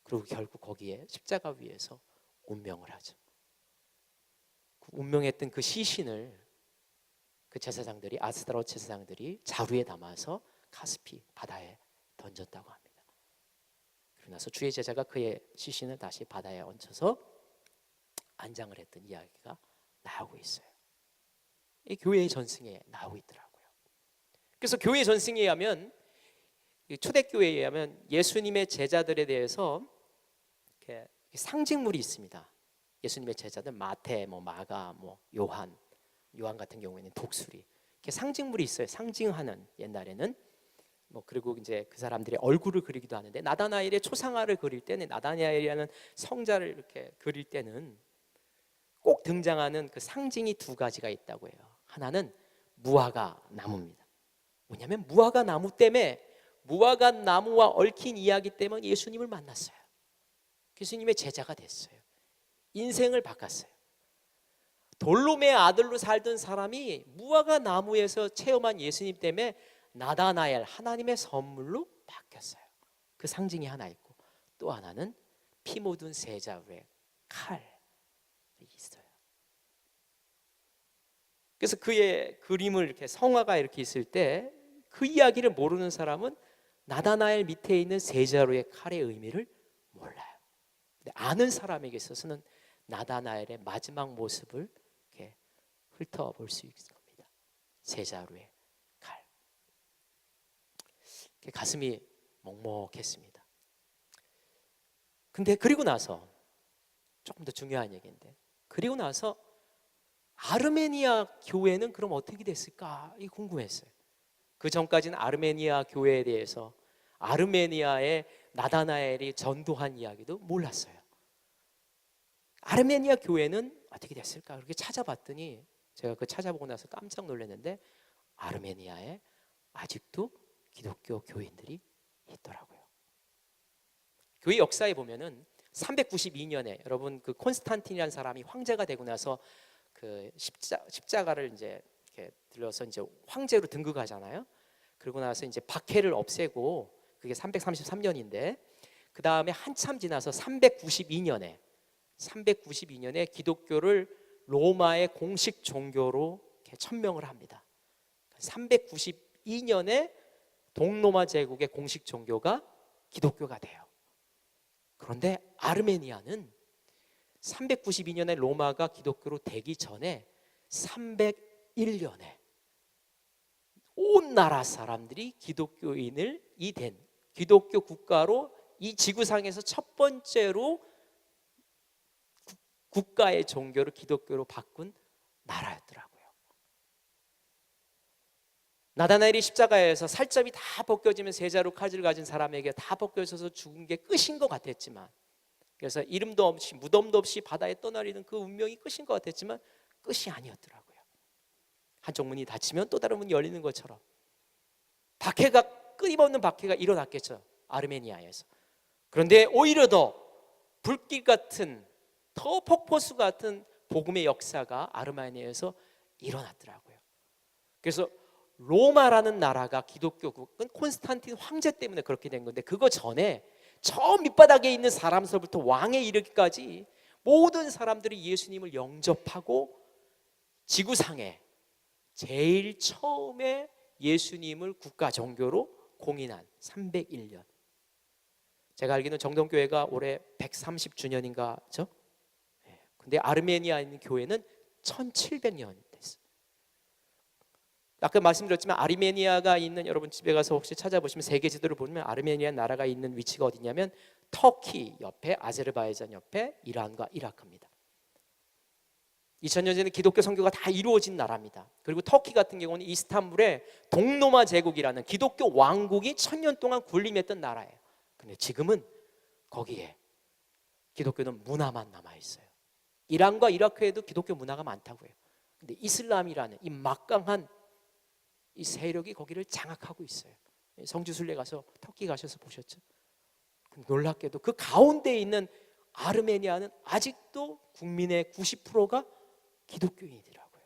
그리고 결국 거기에 십자가 위에서 운명을 하죠. 그 운명했던 그 시신을 그 제사장들이, 아스타롯 제사장들이 자루에 담아서 카스피 바다에 던졌다고 합니다. 그러고 나서 주의 제자가 그의 시신을 다시 바다에 얹혀서 안장을 했던 이야기가 나오고 있어요. 이 교회의 전승에 나오고 있더라고요. 그래서 교회 전승에 의하면, 초대교회에 의하면 예수님의 제자들에 대해서 이렇게 상징물이 있습니다. 예수님의 제자들 마태, 마가, 요한 같은 경우에는 독수리, 이렇게 상징물이 있어요. 상징하는, 옛날에는 그리고 이제 그 사람들의 얼굴을 그리기도 하는데, 나다나엘의 초상화를 그릴 때는, 나다나엘이라는 성자를 이렇게 그릴 때는 꼭 등장하는 그 상징이 두 가지가 있다고 해요. 하나는 무화과 나무입니다. 뭐냐면 무화과 나무 때문에, 무화과 나무와 얽힌 이야기 때문에 예수님을 만났어요. 예수님의 제자가 됐어요. 인생을 바꿨어요. 돌로의 아들로 살던 사람이 무화과 나무에서 체험한 예수님 때문에 나다나엘, 하나님의 선물로 바뀌었어요. 그 상징이 하나 있고, 또 하나는 피 묻은 세자루의 칼이 있어요. 그래서 그의 그림을 이렇게, 성화가 이렇게 있을 때 그 이야기를 모르는 사람은 나다나엘 밑에 있는 세자루의 칼의 의미를 몰라요. 근데 아는 사람에게 있어서는 나다나엘의 마지막 모습을 이렇게 훑어볼 수 있을 겁니다. 세자루의 칼. 가슴이 먹먹했습니다. 근데 그리고 나서 조금 더 중요한 얘기인데, 그리고 나서 아르메니아 교회는 그럼 어떻게 됐을까? 이 궁금했어요. 그 전까지는 아르메니아 교회에 대해서, 아르메니아의 나다나엘이 전도한 이야기도 몰랐어요. 아르메니아 교회는 어떻게 됐을까? 그렇게 찾아봤더니, 제가 그 찾아보고 나서 깜짝 놀랐는데, 아르메니아에 아직도 기독교 교인들이 있더라고요. 교회 역사에 보면은 392년에 여러분 그 콘스탄틴이라는 사람이 황제가 되고 나서 그 십자가를 이제 이렇게 들려서 이제 황제로 등극하잖아요. 그러고 나서 이제 박해를 없애고, 그게 333년인데, 그 다음에 한참 지나서 392년에 기독교를 로마의 공식 종교로 이렇게 천명을 합니다. 392년에 동로마 제국의 공식 종교가 기독교가 돼요. 그런데 아르메니아는 392년에 로마가 기독교로 되기 전에 301년에 온 나라 사람들이 기독교인이 된 기독교 국가로, 이 지구상에서 첫 번째로 국가의 종교를 기독교로 바꾼 나라였더라고요. 나다나엘이 십자가에서 살점이 다 벗겨지면 세자루 칼을 가진 사람에게 다 벗겨져서 죽은 게 끝인 것 같았지만, 그래서 이름도 없이 무덤도 없이 바다에 떠나리는 그 운명이 끝인 것 같았지만 끝이 아니었더라고요. 한쪽 문이 닫히면 또 다른 문이 열리는 것처럼 박해가, 끊임없는 박해가 일어났겠죠, 아르메니아에서. 그런데 오히려 더 불길 같은, 더 폭포수 같은 복음의 역사가 아르메니아에서 일어났더라고요. 그래서 로마라는 나라가 기독교국은 콘스탄틴 황제 때문에 그렇게 된 건데, 그거 전에 저 밑바닥에 있는 사람서부터 왕에 이르기까지 모든 사람들이 예수님을 영접하고 지구상에 제일 처음에 예수님을 국가 종교로 공인한 301년. 제가 알기로는 정동교회가 올해 130주년인가죠? 근데 아르메니아에 있는 교회는 1700년 됐어요. 아까 말씀드렸지만 아르메니아가 있는, 여러분 집에 가서 혹시 찾아보시면 세계 지도를 보면 아르메니아 나라가 있는 위치가 어디냐면 터키 옆에, 아제르바이잔 옆에 이란과 이라크입니다. 2000년 전에 기독교 선교가 다 이루어진 나라입니다. 그리고 터키 같은 경우는 이스탄불에 동로마 제국이라는 기독교 왕국이 1000년 동안 군림했던 나라예요. 근데 지금은 거기에 기독교는 문화만 남아있어요. 이란과 이라크에도 기독교 문화가 많다고 해요. 근데 이슬람이라는 이 막강한 이 세력이 거기를 장악하고 있어요. 성지순례 가서 터키 가셔서 보셨죠? 놀랍게도 그 가운데 있는 아르메니아는 아직도 국민의 90%가 기독교인이더라고요.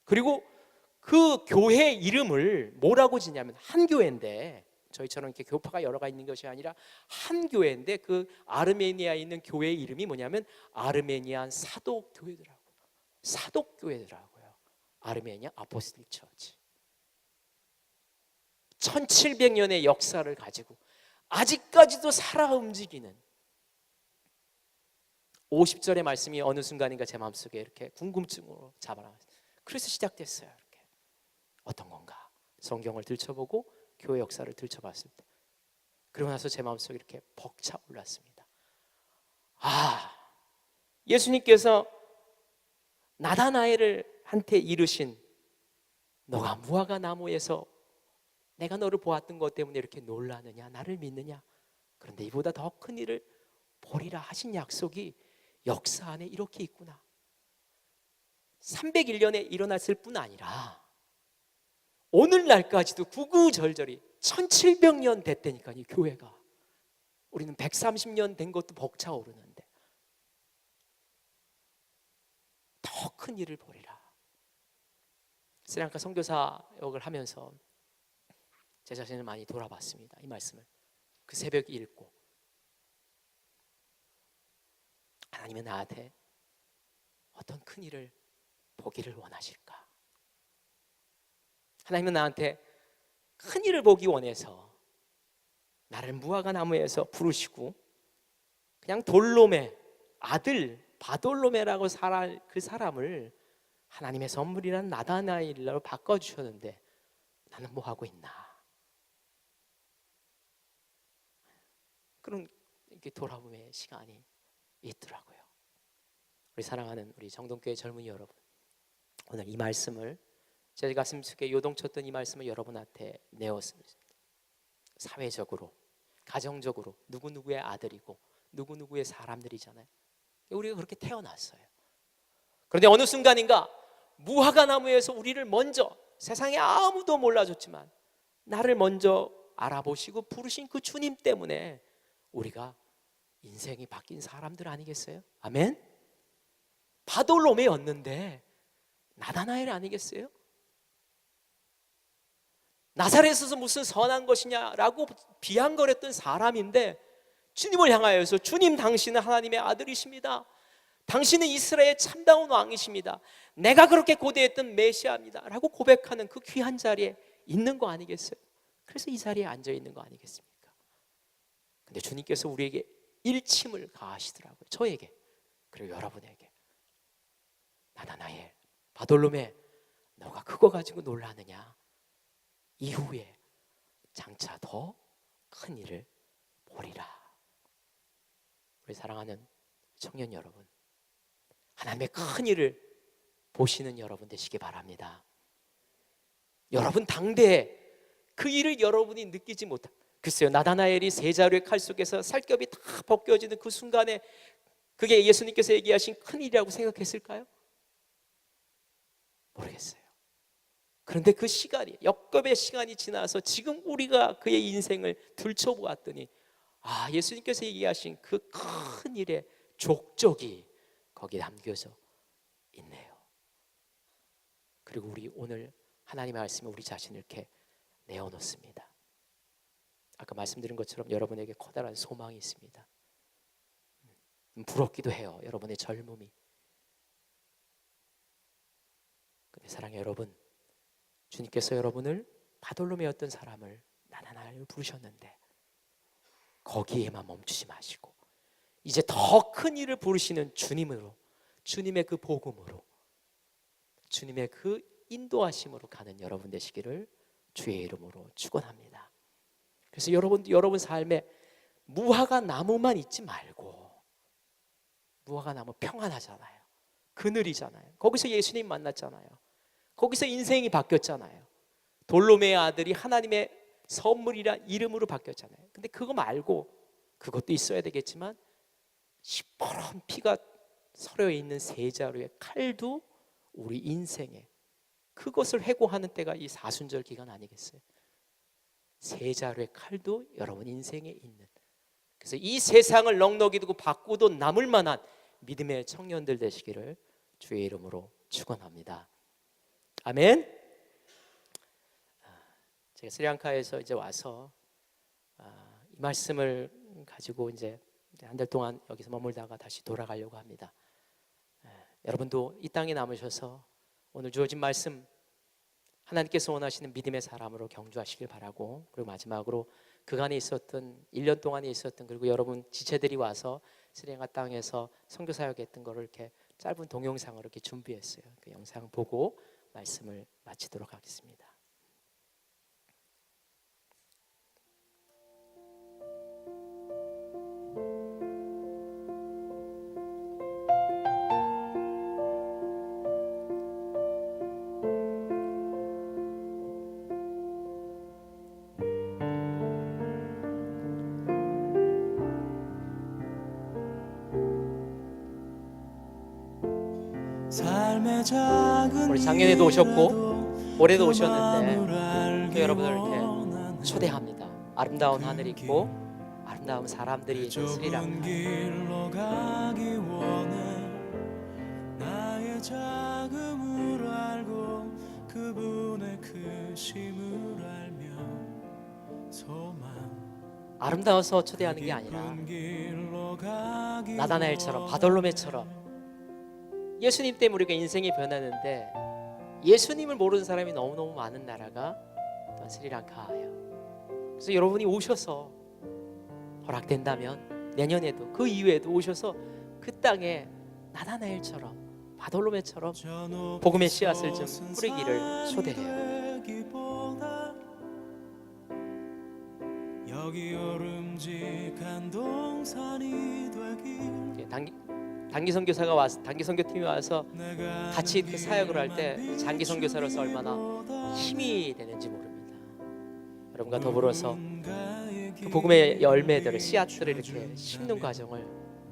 그리고 그 교회 이름을 뭐라고 지냐면 한 교회인데, 저희처럼 이렇게 교파가 여러 가 있는 것이 아니라 한 교회인데, 그 아르메니아에 있는 교회의 이름이 뭐냐면 아르메니안 사독교회더라고요. 사독교회더라고요. 아르메니아 아포스톨릭 처치. 1700년의 역사를 가지고 아직까지도 살아 움직이는 50절의 말씀이 어느 순간인가 제 마음속에 이렇게 궁금증으로 잡아나갔어요. 그래서 시작됐어요. 이렇게 어떤 건가? 성경을 들춰보고 교회 역사를 들춰봤을 때, 그러고 나서 제 마음속에 이렇게 벅차 올랐습니다. 아, 예수님께서 나다나엘을 한테 이르신, 너가 무화과 나무에서 내가 너를 보았던 것 때문에 이렇게 놀라느냐, 나를 믿느냐, 그런데 이보다 더 큰 일을 보리라 하신 약속이 역사 안에 이렇게 있구나. 301년에 일어났을 뿐 아니라 오늘날까지도 구구절절히 1700년 됐다니까요. 이 교회가. 우리는 130년 된 것도 벅차오르는데 더 큰 일을 보리라. 스리랑카 선교사역을 하면서 제 자신을 많이 돌아봤습니다. 이 말씀을 그 새벽에 읽고, 하나님은 나한테 어떤 큰 일을 보기를 원하실까? 하나님은 나한테 큰 일을 보기 원해서 나를 무화과 나무에서 부르시고, 그냥 돌롬의 아들 바돌로메라고 그 사람을 하나님의 선물이란 나다나엘로 바꿔주셨는데 나는 뭐 하고 있나? 그런 이렇게 돌아봄의 시간이 있더라고요. 우리 사랑하는 우리 정동교회 젊은이 여러분, 오늘 이 말씀을, 제 가슴 속에 요동쳤던 이 말씀을 여러분한테 내었습니다. 사회적으로, 가정적으로 누구누구의 아들이고 누구누구의 사람들이잖아요. 우리가 그렇게 태어났어요. 그런데 어느 순간인가 무화과 나무에서 우리를 먼저, 세상에 아무도 몰라줬지만 나를 먼저 알아보시고 부르신 그 주님 때문에 우리가 인생이 바뀐 사람들 아니겠어요? 아멘? 바돌로메였는데 나다나엘 아니겠어요? 나사렛에서 무슨 선한 것이냐라고 비한거렸던 사람인데 주님을 향하여서, 주님 당신은 하나님의 아들이십니다. 당신은 이스라엘의 참다운 왕이십니다. 내가 그렇게 고대했던 메시아입니다 라고 고백하는 그 귀한 자리에 있는 거 아니겠어요? 그래서 이 자리에 앉아 있는 거 아니겠습니까? 근데 주님께서 우리에게 일침을 가하시더라고요. 저에게, 그리고 여러분에게. 나다나엘, 바돌로메, 너가 그거 가지고 놀라느냐? 이후에 장차 더 큰 일을 보리라. 우리 사랑하는 청년 여러분, 하나님의 큰 일을 보시는 여러분 되시기 바랍니다. 여러분 당대에 그 일을 여러분이 느끼지 못한, 글쎄요, 나다나엘이 세자루의 칼 속에서 살겹이 다 벗겨지는 그 순간에 그게 예수님께서 얘기하신 큰 일이라고 생각했을까요? 모르겠어요. 그런데 그 시간이, 역겁의 시간이 지나서 지금 우리가 그의 인생을 들춰보았더니, 아, 예수님께서 얘기하신 그 큰 일의 족적이 거기에 담겨져 있네요. 그리고 우리 오늘 하나님의 말씀에 우리 자신을 이렇게 내어놓습니다. 아까 말씀드린 것처럼 여러분에게 커다란 소망이 있습니다. 부럽기도 해요. 여러분의 젊음이. 근데 사랑의 여러분, 주님께서 여러분을 바돌로메였던 사람을 나나나를 부르셨는데 거기에만 멈추지 마시고 이제 더 큰 일을 부르시는 주님으로, 주님의 그 복음으로, 주님의 그 인도하심으로 가는 여러분 되시기를 주의 이름으로 축원합니다. 그래서 여러분 삶에 무화과 나무만 있지 말고, 무화과 나무 평안하잖아요. 그늘이잖아요. 거기서 예수님 만났잖아요. 거기서 인생이 바뀌었잖아요. 돌로메의 아들이 하나님의 선물이라 이름으로 바뀌었잖아요. 근데 그거 말고, 그것도 있어야 되겠지만 시퍼런 피가 서려 있는 세자루의 칼도 우리 인생에, 그것을 회고하는 때가 이 사순절 기간 아니겠어요? 세자루의 칼도 여러분 인생에 있는, 그래서 이 세상을 넉넉이 두고 바꾸도 남을 만한 믿음의 청년들 되시기를 주의 이름으로 축원합니다. 아멘. 제가 스리랑카에서 이제 와서 이 말씀을 가지고 이제 한 달 동안 여기서 머물다가 다시 돌아가려고 합니다. 여러분도 이 땅에 남으셔서 오늘 주어진 말씀 하나님께서 원하시는 믿음의 사람으로 경주하시길 바라고, 그리고 마지막으로 그간에 있었던 1년 동안에 있었던, 그리고 여러분 지체들이 와서 스리랑카 땅에서 선교 사역했던 거를 이렇게 짧은 동영상으로 이렇게 준비했어요. 그 영상 보고 말씀을 마치도록 하겠습니다. 우리 작년에도 오셨고 올해도 오셨는데 또 여러분을 이렇게 초대합니다. 아름다운 하늘이 있고 아름다운 사람들이 있는 스리랑카에 나의 작음을 알고 그분의 크심을 알며 소망. 아름다워서 초대하는 게 아니라 나다나엘처럼 바돌로메처럼 예수님 때문에 우리가 인생이 변하는데, 예수님을 모르는 사람이 너무너무 많은 나라가 또한 스리랑카예요. 그래서 여러분이 오셔서 허락된다면 내년에도 그 이후에도 오셔서 그 땅에 나다나엘처럼 바돌로메처럼 복음의 씨앗을 좀 뿌리기를 초대해요. 여기 오름직한 동산이 되길. 단기 선교사가 와서, 단기 선교팀이 와서 같이 그 사역을 할 때 장기 선교사로서 얼마나 힘이 되는지 모릅니다. 여러분과 더불어서 그 복음의 열매들을, 씨앗들을 이렇게 심는 과정을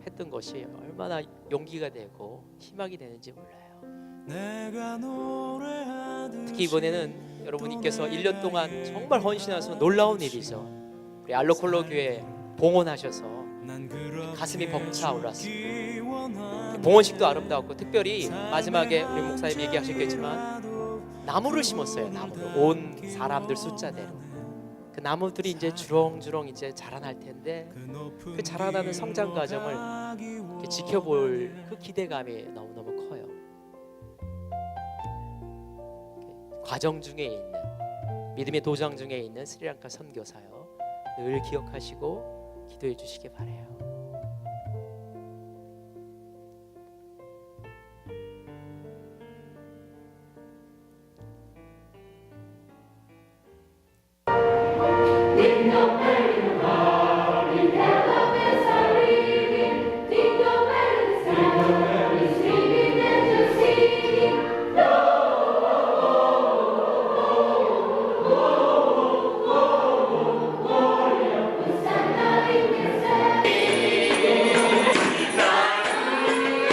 했던 것이 얼마나 용기가 되고 희망이 되는지 몰라요. 특히 이번에는 여러분께서 1년 동안 정말 헌신하셔서 놀라운 일이죠. 우리 알로콜로 교회 봉헌하셔서 가슴이 벅차올랐습니다. 봉헌식도 아름다웠고, 특별히 마지막에 우리 목사님 얘기하셨겠지만 나무를 심었어요. 나무를 온 사람들 숫자대로. 그 나무들이 이제 주렁주렁 이제 자라날 텐데, 그 자라나는 성장 과정을 이렇게 지켜볼 그 기대감이 너무너무 커요. 과정 중에 있는, 믿음의 도장 중에 있는 스리랑카 선교사요, 늘 기억하시고 기도해 주시기 바라요.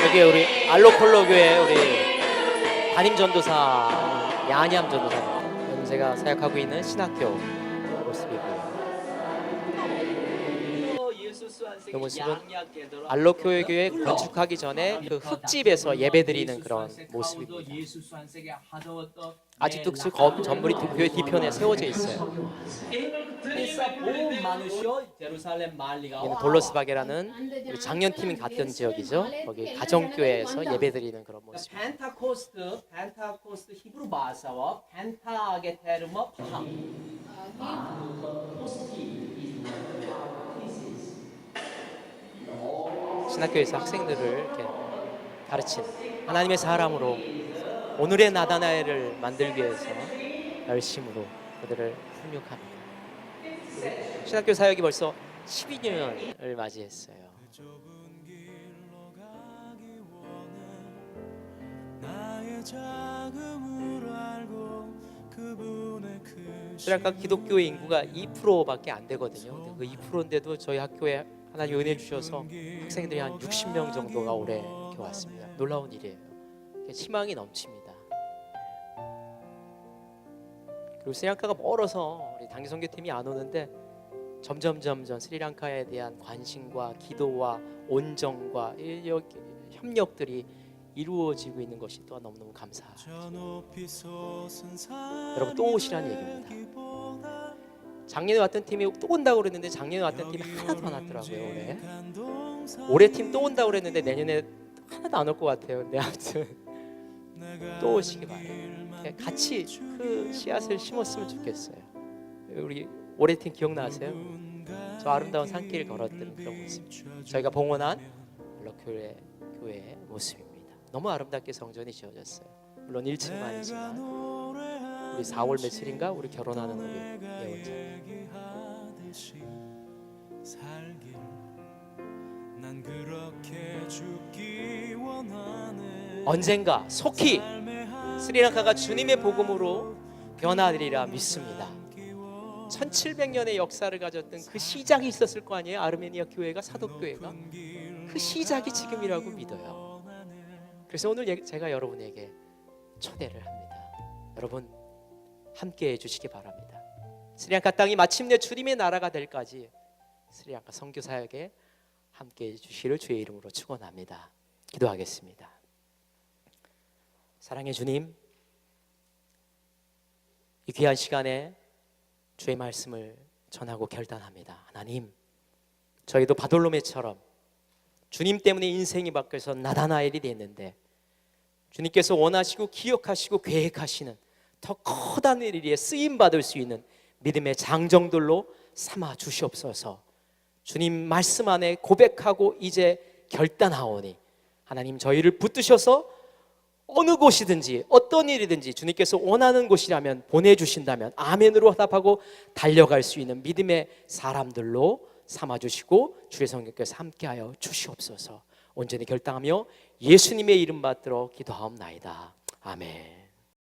여기 우리 알로콜로 교회 우리 담임 전도사 야냠 전도사님, 여기 제가 사역하고 있는 신학교 모습이고요. 예수 그 모습은 알로교회 교회 건축하기 전에 그 흙집에서 예배드리는 그런 모습입니다. 아직도 그 건물이 교회 뒤편에 세워져 있어요. 여기는 돌로스바게라는 우리 장년팀이 갔던 지역이죠. 거기 가정교회에서 예배드리는 그런 모습. 펜타코스트 히브리 바사와 펜타게 테르머 팜. 신학교에서 학생들을 이렇게 가르친 하나님의 사람으로 오늘의 나다나엘을 만들기 위해서 열심으로 그들을 훈육합니다. 신학교 사역이 벌써 12년을 맞이했어요. 스리랑카 기독교의 인구가 2%밖에 안 되거든요. 그 2%인데도 저희 학교에 하나님 은혜 주셔서 학생들이 한 60명 정도가 올해 이렇게 왔습니다. 놀라운 일이에요. 희망이 넘칩니다. 그리고 스리랑카가 멀어서 우리 단기 선교팀이 안 오는데 점점 스리랑카에 대한 관심과 기도와 온정과 협력들이 이루어지고 있는 것이 또한 너무너무 감사하죠. 여러분 또 오시라는 얘기입니다. 작년에 왔던 팀이 또 온다고 그랬는데 작년에 왔던 팀이 하나도 안 왔더라고요. 올해 팀 또 온다고 그랬는데 내년에 하나도 안 올 것 같아요. 근데 아무튼 또 오시기 바래요. 같이 그 씨앗을 심었으면 좋겠어요. 우리 올해 팀 기억나세요? 저 아름다운 산길 걸었던 그런 모습. 저희가 봉헌한 알로교회 교회의 모습입니다. 너무 아름답게 성전이 지어졌어요. 물론 1층은 아니지만 우리 4월 며칠인가 우리 결혼하는 우리 예언자님. 언젠가 속히 스리랑카가 주님의 복음으로 변화되리라 믿습니다. 1700년의 역사를 가졌던 그 시작이 있었을 거 아니에요. 아르메니아 교회가 사도교회가 그 시작이 지금이라고 믿어요. 그래서 오늘 제가 여러분에게 초대를 합니다. 여러분 함께해 주시기 바랍니다. 스리랑카 땅이 마침내 주님의 나라가 될까지 스리랑카 선교 사역에 함께해 주시기를 주의 이름으로 축원합니다. 기도하겠습니다. 사랑의 주님, 이 귀한 시간에 주의 말씀을 전하고 결단합니다. 하나님, 저희도 바돌로메처럼 주님 때문에 인생이 바뀌어서 나다나엘이 됐는데 주님께서 원하시고 기억하시고 계획하시는 더 커다란 일에 쓰임받을 수 있는 믿음의 장정들로 삼아 주시옵소서. 주님 말씀 안에 고백하고 이제 결단하오니 하나님 저희를 붙드셔서 어느 곳이든지 어떤 일이든지 주님께서 원하는 곳이라면 보내주신다면 아멘으로 화답하고 달려갈 수 있는 믿음의 사람들로 삼아주시고 주의 성령께서 함께하여 주시옵소서. 온전히 결단하며 예수님의 이름 받들어 기도하옵나이다. 아멘.